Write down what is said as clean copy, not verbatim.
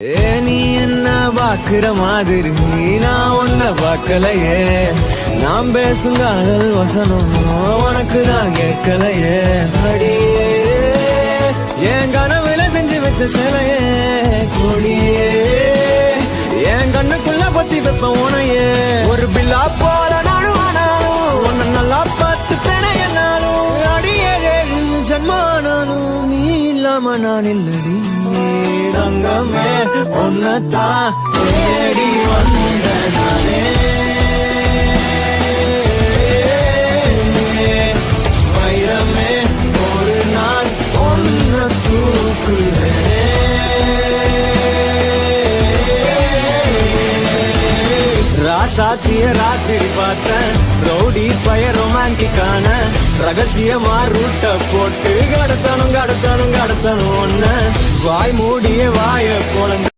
நீ என்ன பாக்குற மாதிரி நான் ஒன்ன பாக்கலையே, நாம் பேசும் காதல் வசனம் உனக்கு தான் கேட்கலையே. அடியே என் கனவுல செஞ்சு வச்ச சிலையே, கொடியே என் கண்ணுக்குள்ள பத்தி வைப்ப உனையே. ஒரு பில்லா போல நானும் உன்ன நல்லா பார்த்து பெண என்னாலும், அடியே ஜன்மானாலும் நீ இல்லாம நான் இல்லடி தங்கமே. ஒன்னதான் தேடி வந்த நானே, வைரமே ஒரு நாள் ஒன்ன தூக்குறேன். ராசாத்திய ராத்திரி பார்த்தேன், ரவுடி பய ரொமான்டிக்கான ரகசியமா ரூட்ட போட்டு கடத்தணும் கடத்தணும் கடத்தணும் ஒன்ன வாய் மூடிய வாய போல